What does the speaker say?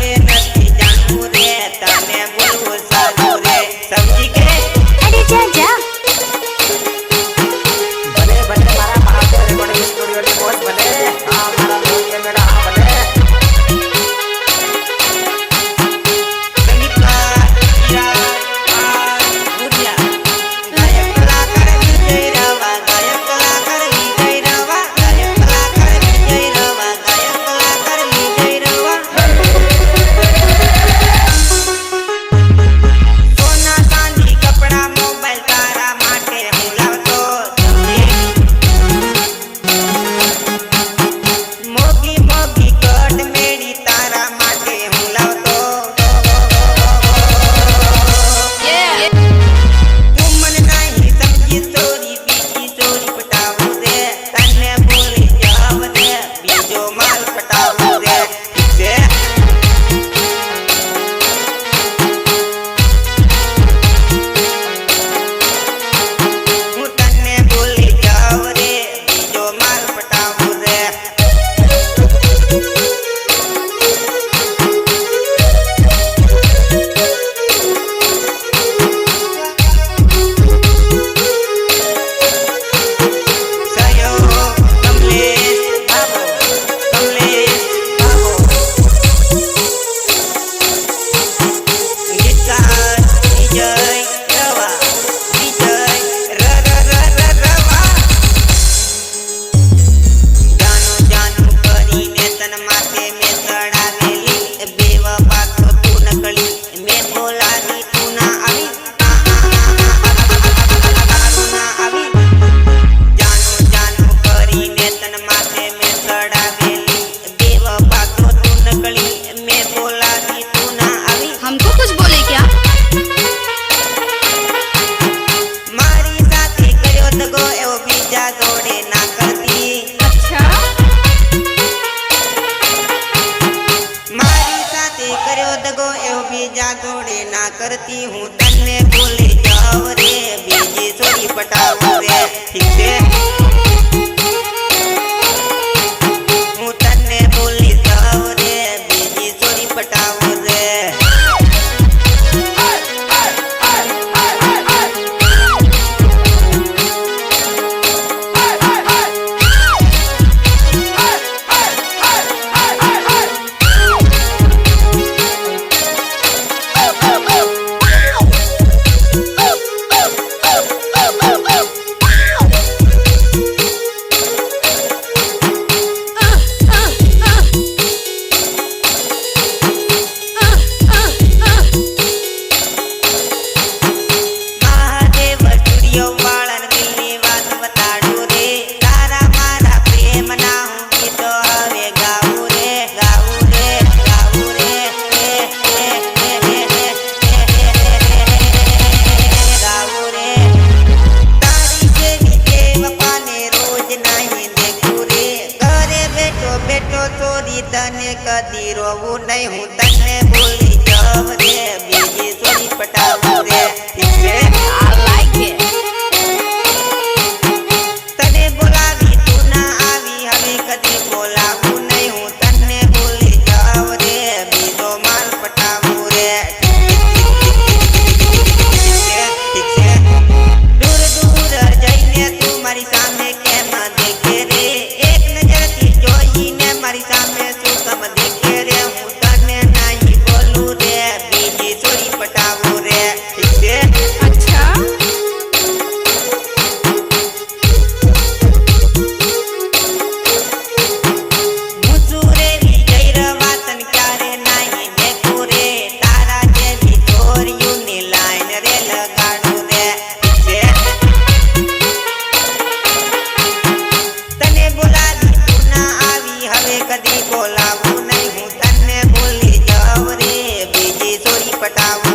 હવે माथे में चढ़ावेली बेवफा तो तू नकली मैं बोलावी तू ना आवी ना आवी जानू जानू करीने तन माथे में चढ़ावेली बेवफा तो तू नकली मैं बोलावी तू ना आवी। हमको कुछ बोले क्या? मारी साथी कर्यो दगो एवो बीजा जोड़े ना करती। अच्छा मारी साथी कर्यो दगो एवो बीजा जोड़े ना करती हूँ तन्ने भूली जाव रे बीजी छोरी पटाव रे ठीक है हूँ तन्ने भूली जाव रे बीजी छोरी पटाव रे। तने कदी रोवू नहीं हूँ तने भूली जाव रे बीजी छोरी पटाव रे ठीक है I like it. तने बोलावी तू ना आवी हमें कदी बोलावू नहीं हूँ तने भूली जाव रे बीजो माल पटाव रे ठीक है दूर दूर जाइने तू मारी सामने केम देखे रे एक नजर थी जोईने मारी सामने सुकम देखे रे हूँ तने नहीं बोलू रे बीजी छोरी पटावू रे ठीक है। अच्छा मुसुरे विजय रवातन क्यारे नहीं देखू रे तारा जेवी छोरियों ने लाइन रे लगाड़ू रे ठीक है तने बोलावी तू ना आवी हवे कदी बोलावू नहीं हूँ तने भूली जाव रे बीजी छोरी पटाव